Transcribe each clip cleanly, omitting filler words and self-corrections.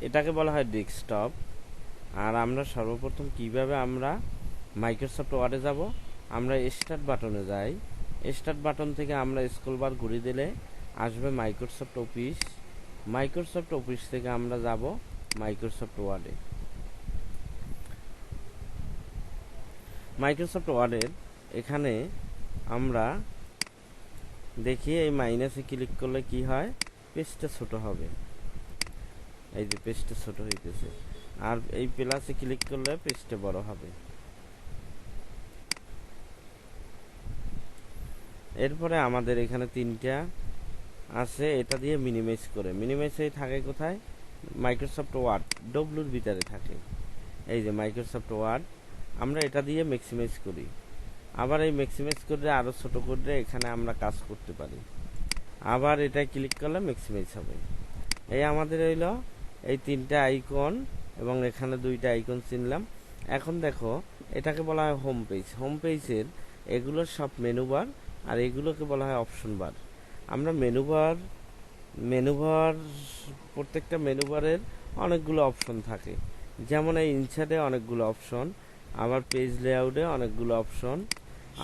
এটাকে বলা হয় ডেস্কটপ। আর আমরা সর্বপ্রথম কিভাবে আমরা মাইক্রোসফট ওয়ার্ডে যাব, আমরা স্টার্ট বাটনে যাই। স্টার্ট বাটন থেকে আমরা স্ক্রল বার ঘুরিয়ে দিলে আসবে মাইক্রোসফট অফিস। মাইক্রোসফট অফিস থেকে আমরা যাব মাইক্রোসফট ওয়ার্ডে। মাইক্রোসফট ওয়ার্ডের এখানে আমরা দেখি এই মাইনাসে ক্লিক করলে কি হয়, পেজটা ছোট হবে। এই যে পেজটা ছোট হইতেছে। আর এই প্লাসে ক্লিক করলে পেজটা বড় হবে। এরপরে আমাদের এখানে তিনটা আছে, এটা দিয়ে মিনিমাইজ করে। মিনিমাইজ থাকে কোথায়, মাইক্রোসফট ওয়ার্ড ডব্লুর ভিতরে থাকে। এই যে মাইক্রোসফট ওয়ার্ড, আমরা এটা দিয়ে ম্যাক্সিমাইজ করি। আবার এই ম্যাক্সিমাইজ করে আরও ছোট করে এখানে আমরা কাজ করতে পারি। আবার এটা ক্লিক করলে ম্যাক্সিমাইজ হবে। এই আমাদের হইল এই তিনটা আইকন এবং এখানে দুইটা আইকন চিনলাম। এখন দেখো এটাকে বলা হয় হোম পেজ। হোম পেজের এগুলো সব মেনু বার, আর এগুলোকে বলা হয় অপশন বার। আমরা মেনু বার প্রত্যেকটা মেনু বারের অনেকগুলো অপশন থাকে। যেমন এই ইনসার্টে অনেকগুলো অপশন, আবার পেজ লেআউটে অনেকগুলো অপশন,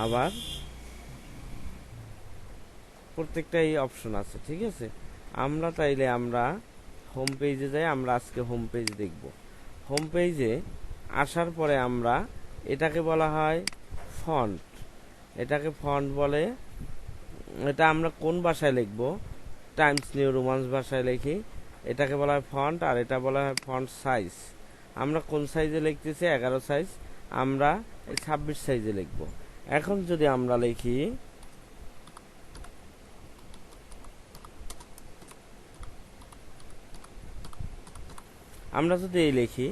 আবার প্রত্যেকটা এই অপশন আছে। ঠিক আছে, আমরা তাইলে আমরা হোম পেজে যাই। আমরা আজকে হোম পেজ দেখব। হোম পেজে আসার পরে আমরা এটাকে বলা হয় ফন্ট। এটাকে ফন্ট বলে। এটা আমরা কোন ভাষায় লিখব, টাইমস নিউ রোমান্স ভাষায় লিখি। এটাকে বলা হয় ফন্ট, আর এটা বলা হয় ফন্ট সাইজ। আমরা কোন সাইজে লিখতেছি, 11 সাইজ। আমরা 26 সাইজে লিখব। এখন যদি আমরা লিখি এই লিখি,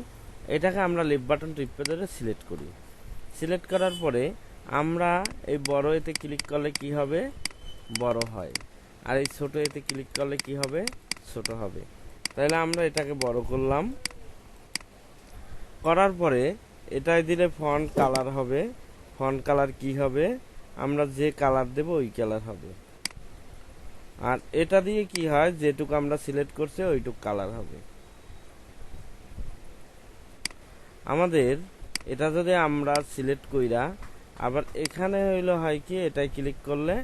এটাকে আমরা লেফট বাটন টিপে ধরে সিলেক্ট করি। সিলেক্ট করার পরে আমরা এই বড় এতে ক্লিক করলে কি হবে, বড় হয়। আর এই ছোট এতে ক্লিক করলে কি হবে, ছোট হবে। তাহলে আমরা এটাকে বড় করলাম। করার পরে এটাই দিলে ফন্ট কালার হবে। ফন্ট কালার কি হবে, আমরা যে কালার দেব ওই কালার হবে। আর এটা দিয়ে কি হয়, যেটুকু আমরা সিলেক্ট করছি ওইটুক কালার হবে। আমাদের এটা যদি আমরা সিলেক্ট কইরা আবার এখানে হইলো হয় কি, এটাই ক্লিক করলে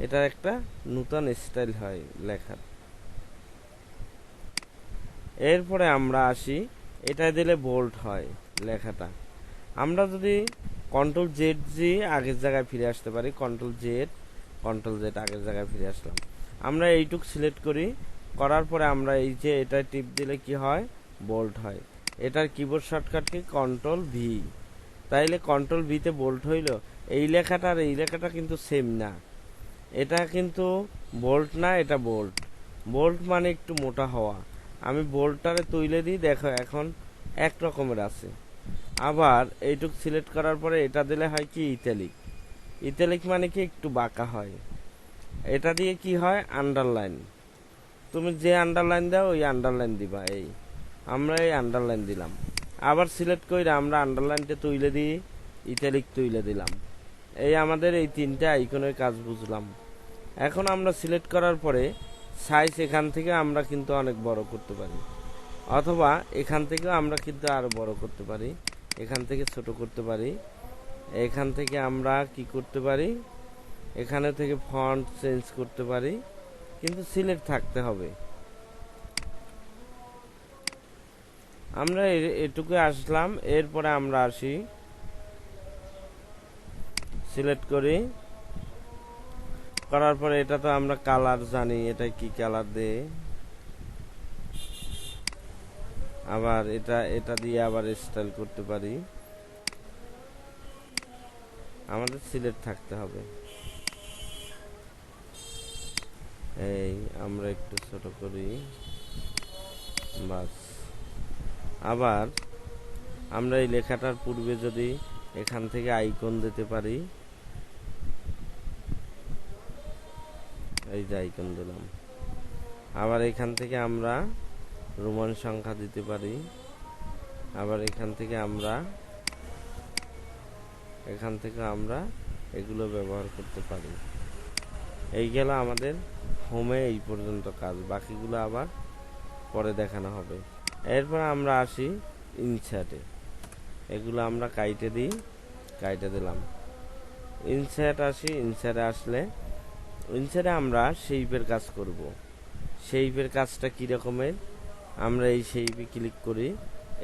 এটা একটা নতুন স্টাইল হয় লেখার। এরপরে আমরা আসি, এটা দিলে বোল্ড হয় লেখাটা। আমরা যদি কন্ট্রোল জেড জি আগের জায়গায় ফিরে আসতে পারি, কন্ট্রোল জেড আগের জায়গায় ফিরে আসলাম। আমরা এইটুক সিলেক্ট করি, করার পরে আমরা এই যে এটা টিপ দিলে কি হয়, বোল্ড হয়। এটার keyboard shortcut key, control V. তাইলে কন্ট্রোল ভিতে বোল্ড হইল। এই লেখাটা আর এই লেখাটা কিন্তু সেম না। এটা কিন্তু বোল্ড না, এটা বোল্ড। বোল্ড মানে একটু মোটা হওয়া। আমি বোল্ডটারে তুলে দিই, দেখো এখন এক রকমের আছে। আবার এইটুক সিলেক্ট করার পরে এটা দিলে হয় কি, ইটালিক। ইটালিক মানে কি একটু বাঁকা হয়। এটা দিয়ে কি হয়, আন্ডারলাইন। তুমি যে আন্ডারলাইন দাও ওই আন্ডারলাইন দিবা। এই আমরা এই আন্ডারলাইন দিলাম। আবার সিলেক্ট করে আমরা আন্ডারলাইনটা তুলে দিই, ইটালিক তুলে দিলাম। এই আমাদের এই তিনটা আইকনের কাজ বুঝলাম। এখন আমরা সিলেক্ট করার পরে সাইজ এখান থেকে আমরা কিন্তু অনেক বড় করতে পারি, অথবা এখান থেকেও আমরা কিন্তু আরো বড় করতে পারি, এখান থেকে ছোট করতে পারি। এখান থেকে আমরা কি করতে পারি, এখানে থেকে ফন্ট চেঞ্জ করতে পারি, কিন্তু সিলেক্ট থাকতে হবে। আমরা এটুকু আসলাম। এরপরে আমরা আসি, সিলেক্ট করি, করার পরে এটা তো আমরা কালার জানি, এটা কি কালার দেয়। আবার এটা দিয়ে আবার স্টাইল করতে পারি। আমাদের সিলেক্ট থাকতে হবে। এই আমরা একটু ছোট করি, বাস। আবার আমরা এই লেখাটার পূর্বে যদি এখান থেকে আইকন দিতে পারি, এই যে আইকন দিলাম। আবার এখান থেকে আমরা রোমান সংখ্যা দিতে পারি। আবার এখান থেকে আমরা এগুলো ব্যবহার করতে পারি। এই গেল আমাদের হোমে এই পর্যন্ত কাজ, বাকিগুলো আবার পরে দেখানো হবে। এরপর আমরা আসি ইনসার্টে, এগুলো আমরা কাইটে দিই, কাইটে দিলাম। ইনসার্ট আসি, ইনসার্টে আসলে ইনসার্টে আমরা শেপের কাজ করব। শেপের কাজটা কী রকমের, আমরা এই শেপে ক্লিক করি,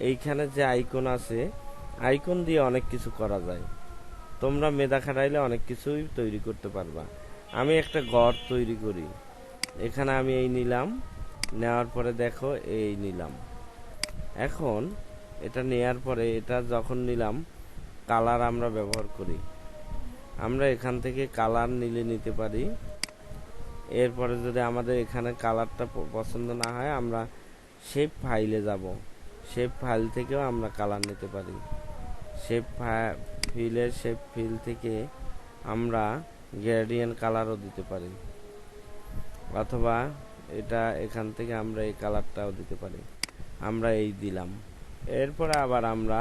এইখানে যে আইকন আছে, আইকন দিয়ে অনেক কিছু করা যায়। তোমরা মেধা খাটাইলে অনেক কিছুই তৈরি করতে পারবা। আমি একটা ঘর তৈরি করি, এখানে আমি এই নিলাম, নেওয়ার পরে দেখো এই নিলাম। এখন এটা নেওয়ার পরে এটা যখন নিলাম, কালার আমরা ব্যবহার করি, আমরা এখান থেকে কালার নিতে পারি। এরপরে যদি আমাদের এখানে কালারটা পছন্দ না হয়, আমরা শেপ ফাইলে যাব, শেপ ফাইল থেকেও আমরা কালার নিতে পারি। শেপ ফিল থেকে আমরা গ্রেডিয়েন্ট কালারও দিতে পারি, অথবা এটা এখান থেকে আমরা এই কালারটাও দিতে পারি। আমরা এই দিলাম। এরপরে আবার আমরা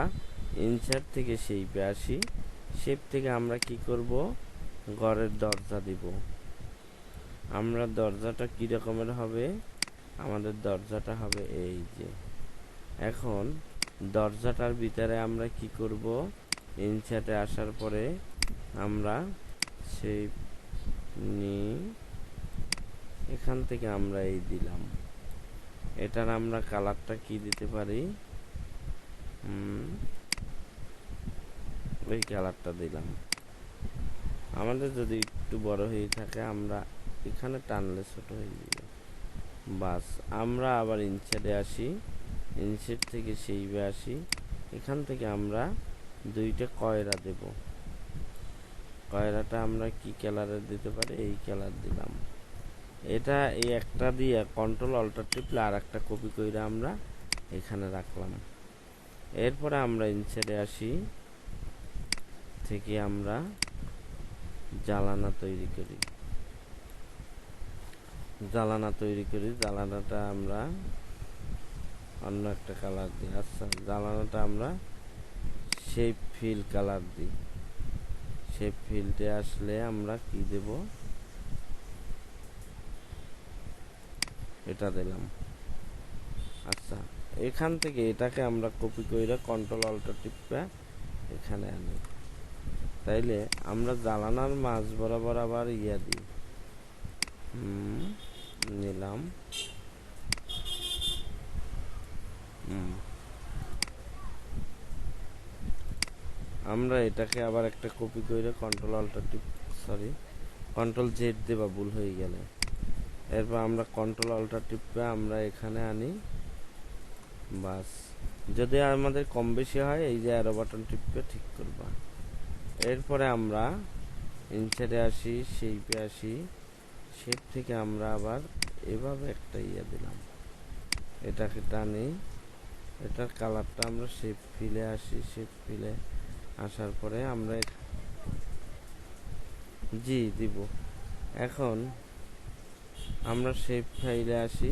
ইনসার্ট থেকে শেপে আসি, শেপ থেকে আমরা কি করব, ঘরের দরজা দিব। আমরা দরজাটা কি রকমের হবে, আমাদের দরজাটা হবে এই যে। এখন দরজাটার ভিতরে আমরা কি করব, ইনসার্টে আসার পরে আমরা শেপ নিয়ে এখান থেকে আমরা এই দিলাম। এটার আমরা কালারটা কি দিতে পারি, এই কালারটা দিলাম। আমাদের যদি একটু বড় হয়ে থাকে, আমরা এখানে টানলে ছোট হয়ে যাবে। বাস, আমরা আবার ইনসার্টে আসি, ইনসার্ট থেকে শেপে আসি, এখান থেকে আমরা দুইটা কয়রা দেব। কয়রাটা আমরা কি কালারের দিতে পারি, এই কালার দিলাম। এটা এই একটা দিয়ে কন্ট্রোল অল্টার টিপলে আর একটা কপি করে আমরা এখানে রাখলাম। এরপরে আমরা ইনসার্টে আসি, থেকে আমরা জালানা তৈরি করি, জালানাটা আমরা অন্য একটা কালার দিই। আচ্ছা, জালানাটা আমরা শেপ ফিল কালার দিই। শেপ ফিল্ডে আসলে আমরা কি দেব, এটা দিলাম। আচ্ছা, এখান থেকে এটাকে আমরা কপি করে কন্ট্রোল অল্টার টিপে এখানে আনি। তাইলে আমরা জালানার মাঝ বরাবর আবার ইয়া দিই, নিলাম। আমরা এটাকে আবার একটা কপি করে কন্ট্রোল অল্টার টিপ, সরি কন্ট্রোল জেড দেবা, ভুল হয়ে গেলে। এরপর আমরা কন্ট্রোল অল্টার টিপে আমরা এখানে আনি। বাস, যদি আমাদের কম বেশি হয়, এই যে অ্যারো বাটন টিপে ঠিক করবা। এরপরে আমরা ইনসার্টে আসি, শেপে আসি, শেপ থেকে আমরা আবার এভাবে একটা ইয়ে দিলাম, এটাকে টানি। এটার কালারটা আমরা শেপ ফিলে আসি, শেপ ফিলে আসার পরে আমরা জি দিব। এখন আমরা শেপ ফাইলে আসি,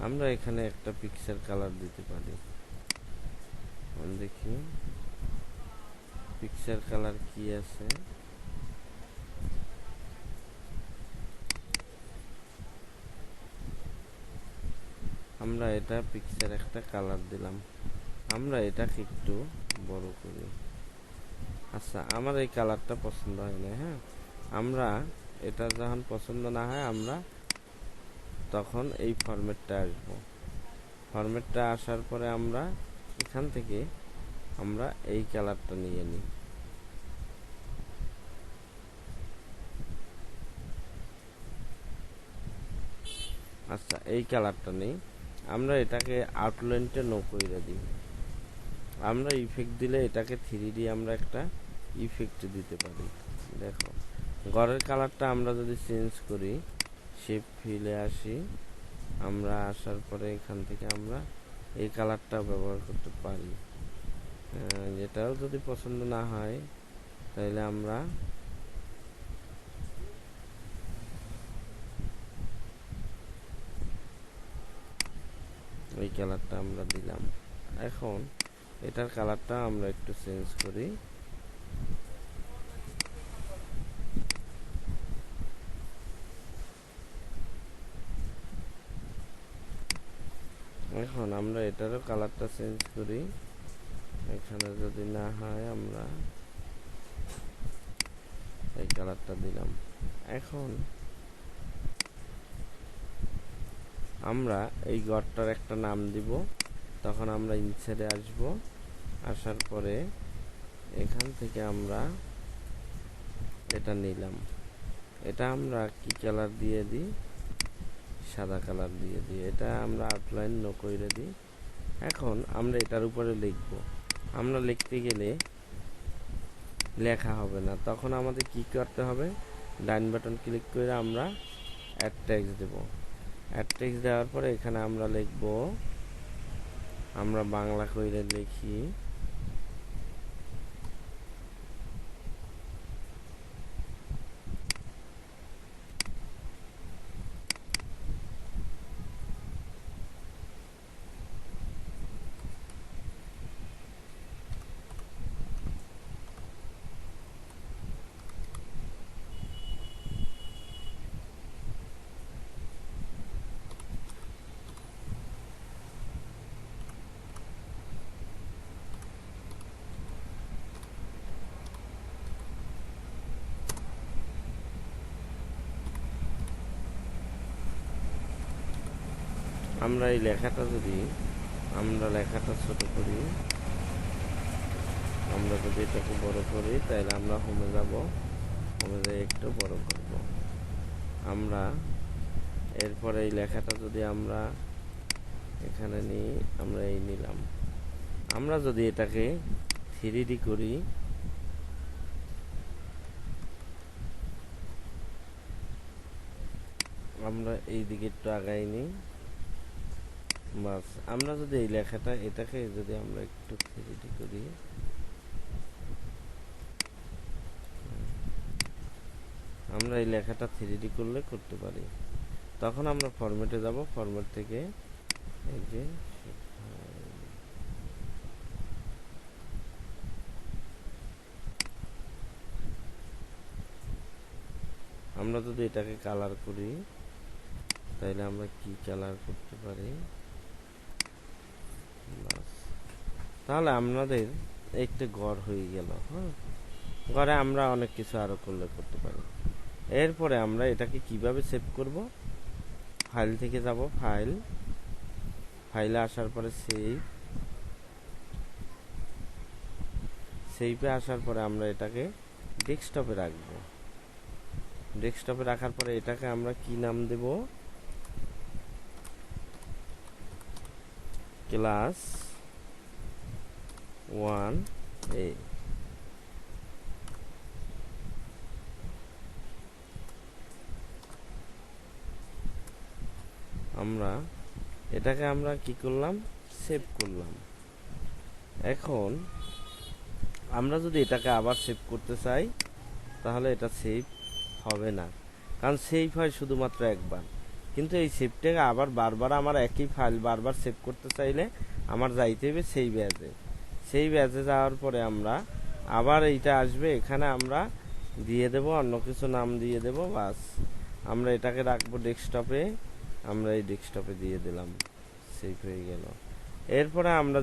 আমরা এখানে একটা পিকচার কালার দিতে পারি। দেখি পিকচার কালার কি আছে, আমরা এটা পিকচার একটা কালার দিলাম। আমরা এটাকে একটু বড় করি। আচ্ছা, আমার এই কালারটা পছন্দ হয় না। হ্যাঁ, আমরা এটা যখন পছন্দ না হয়, আমরা তখন এই ফরম্যাটটা আসব। ফরম্যাটটা আসার পরে আমরা এখান থেকে আমরা এই কালারটা নিয়ে নিই। আচ্ছা, এই কালারটা নেই, আমরা এটাকে আউটলাইনটা নো করে দিই। আমরা ইফেক্ট দিলে এটাকে 3D আমরা একটা ইফেক্ট দিতে পারি। দেখো, ঘরের কালারটা আমরা যদি চেঞ্জ করি, শেপ ফিলে আসি, আমরা আসার পরে এখান থেকে আমরা এই কালারটাও ব্যবহার করতে পারি। যেটাও যদি পছন্দ না হয়, তাহলে আমরা এই কালারটা আমরা দিলাম। এখন এটার কালারটা আমরা একটু চেঞ্জ করি, এখন আমরা এটারও কালারটা চেঞ্জ করি। এখানে যদি না হয় আমরা এই কালারটা দিলাম। এখন আমরা এই ঘরটার একটা নাম দিব। তখন আমরা ইনসাইডে আসব, আসার পরে এখান থেকে আমরা এটা নিলাম। এটা আমরা কি কালার দিয়ে দিই? সাদা কালার দিয়ে দিই। এটা আমরা আউটলাইন নো করে দিই। এখন আমরা এটার উপরে লিখব। আমরা লিখতে গেলে লেখা হবে না, তখন আমাদের কি করতে হবে? ডান বাটন ক্লিক করে আমরা অ্যাড টেক্সট দেব। অ্যাড টেক্সট দেওয়ার পরে এখানে আমরা লিখব, আমরা বাংলা কইরে লিখি আমরা এই লেখাটা যদি আমরা লেখাটা ছোট করি, আমরা যদি এটাকে বড় করি, তাহলে আমরা হোমে যাব, হোমে যাই একটু বড় করব। আমরা এরপরে এই লেখাটা যদি আমরা এখানে নিই, আমরা এই নিলাম। আমরা যদি এটাকে 3D করি, আমরা এই দিকে একটু আগাই নিই, বাস। আমরা যদি এই লেখাটা এটাকে যদি আমরা একটু 3D করি, আমরা এই লেখাটা 3D করলে করতে পারি। তখন আমরা ফরম্যাটে যাব, ফরম্যাট থেকে এই যে আমরা যদি এটাকে কালার করি, তাইলে আমরা কি কালার করতে পারি? বাস, তাহলে আমাদের একটা ঘর হয়ে গেল। হ্যাঁ, ঘরে আমরা অনেক কিছু আরো করতে পারি। এরপরে আমরা এটাকে কিভাবে সেভ করব? ফাইল থেকে যাব, ফাইলে আসার পরে সেভে আসার পরে আমরা এটাকে ডেস্কটপে রাখব। ডেস্কটপে রাখার পরে এটাকে আমরা কি নাম দেব? Class 1A। আমরা এটাকে আমরা কি করলাম? সেভ করলাম। এখন আমরা যদি এটাকে আবার সেভ করতে চাই, তাহলে এটা সেভ হবে না, কারণ সেভ হয় শুধুমাত্র একবার। কিন্তু এই সেভটাকে আবার বারবার আমার একই ফাইল বারবার সেভ করতে চাইলে আমার যাইতে হবে সেই ব্যাচে যাওয়ার পরে আমরা আবার এইটা আসবে, এখানে আমরা দিয়ে দেব অন্য কিছু নাম দিয়ে দেব, বাস। আমরা এটাকে রাখবো ডেস্কটপে, আমরা এই ডেস্কটপে দিয়ে দিলাম, সেভ হয়ে গেল। এরপরে আমরা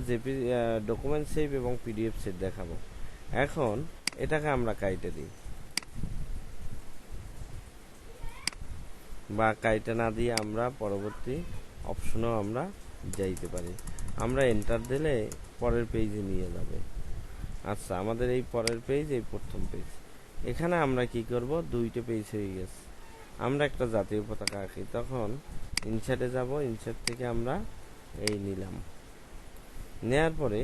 ডকুমেন্ট সেভ এবং পিডিএফ সেভ দেখাবো। এখন এটাকে আমরা কাইটে দিই, বা কাইটে না দিয়ে আমরা পরবর্তী অপশনেও আমরা যাইতে পারি। আমরা এন্টার দিলে পরের পেজে নিয়ে যাবে। আচ্ছা, আমাদের এই পরের পেজ, এই প্রথম পেজ। এখানে আমরা কি করব? দুইটা পেজ হয়ে গেছে। আমরা একটা জাতীয় পতাকা আঁকি, তখন ইনসার্টে যাব, ইনসার্ট থেকে আমরা এই নিলাম। নেয়ার পরে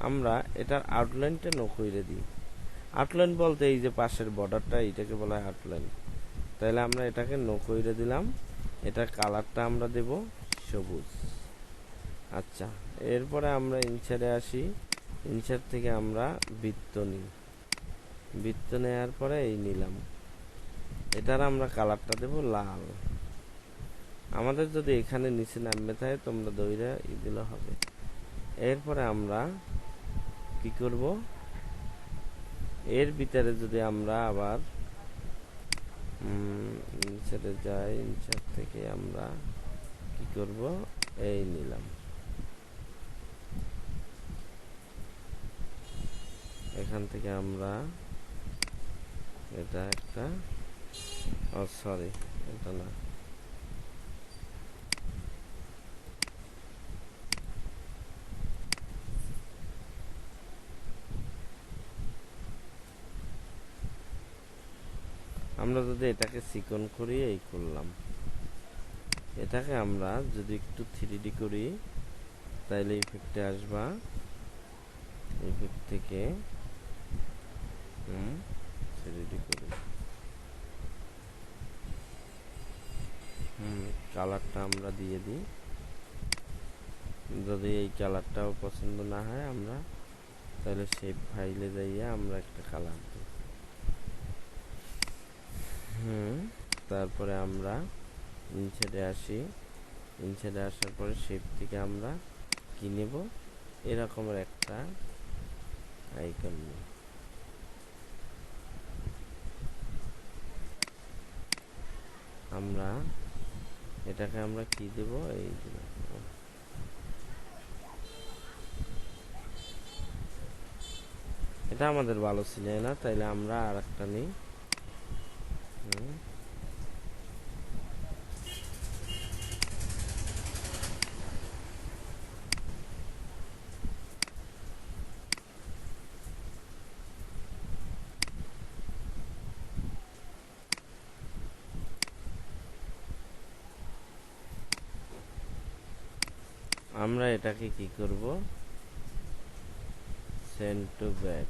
আমরা এটার আউটলাইনটা নো করে দিই। আউটলাইন বলতে এই যে পাশের বর্ডারটা, এইটাকে বলা হয় আউটলাইন। তাহলে আমরা এটাকে নো করে দিলাম। এটার কালারটা আমরা দেব সবুজ। আচ্ছা, এরপরে আমরা ইনসার্টে আসি, ইনসার্ট থেকে আমরা বৃত্ত নিই। বৃত্ত নেওয়ার পরে এই নিলাম, এটার আমরা কালারটা দেব লাল। আমাদের যদি এখানে নিচে নামবে থাকে, তোমরা দইরা দিলে হবে। এরপরে আমরা কি করব? এর ভিতরে যদি আমরা আবার ইনসার্টে যাই, ইনসার্ট থেকে আমরা কি করব? এই নিলাম। এখান থেকে আমরা এটা একটা, ও সরি এটা না, আমরা যদি এটাকে চিকন করি, এই করলাম, এটাকে আমরা যদি একটু 3D করি তাইলে ইফেক্টে আসবা, ইফেক্ট থেকে 3D করি, কালারটা আমরা দিয়ে দিই। যদি এই কালারটাও পছন্দ না হয় আমরা তাহলে শেপ ফাইলে যাইয়ে আমরা একটা কালার দিই। তারপরে আমরা ইনসাইডে আসি, ইনসাইডে আসার পরে শেপ থেকে আমরা কি নেব, এরকমের একটা আইকন নিই। আমরা এটাকে আমরা কি দেব, এই দেব, এটা আমাদের ভালো ছিল না, তাইলে আমরা আর একটা নিই। আমরা এটাকে কি করব, সেন্ড টু ব্যাক,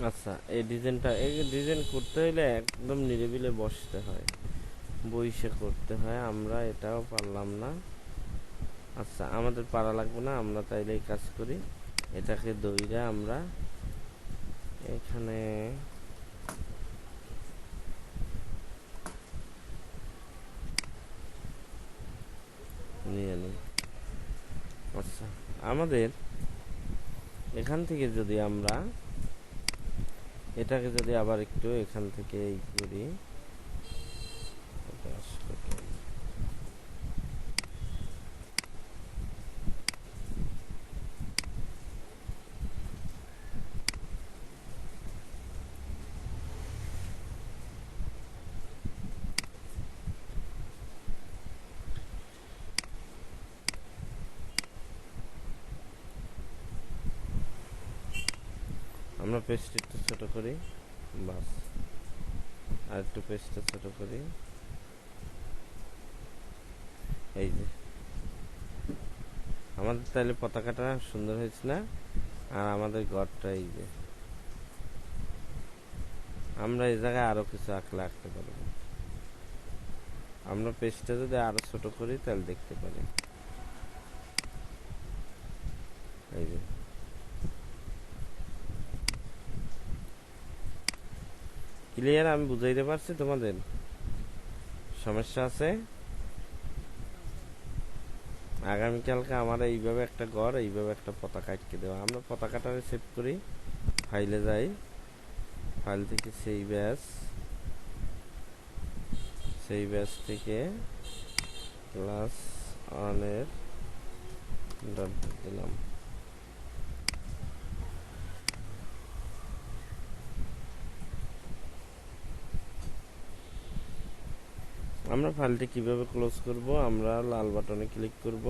আচ্ছা এই ডিজাইনটা, এই ডিজাইন করতে হলে একদম নিরিবিলে বসতে হয়, বইসে করতে হয়, আমরা এটাও পারলাম না। আচ্ছা আমাদের পারা লাগবে না, আমরা তাইলে এই কাজ করি, এটাকে দইরা আমরা এখানে নিয়ে নিই। আচ্ছা আমাদের এখান থেকে যদি আমরা এটাকে যদি আবার একটু এখান থেকে এই করি, আমরা পেজটা একটু ছোট করি, বাস, আর একটু পেজটা ছোট করি, এই যে আমাদের তাহলে পতাকাটা সুন্দর হয়েছে না, আর আমাদের ঘরটা এই যে, আমরা এই জায়গায় আরো কিছু আঁকতে পারবো, আমরা পেজটা যদি আরো ছোট করি তাহলে দেখতে পারি, এই যে ক্লিয়ার, আমি বুঝাইতে পারছি তোমাদের, সমস্যা আছে? আগামীকালকে আমার এইভাবে একটা ঘর, এইভাবে একটা পতাকা আটকে দেওয়া, আমরা পতাকাটা সেভ করি, ফাইলে যাই, ফাইল থেকে সেই ব্যাস থেকে ক্লাস 1 ডট দিলাম। আমরা ফাইলটি কিভাবে ক্লোজ করব, আমরা লাল বাটনে ক্লিক করব,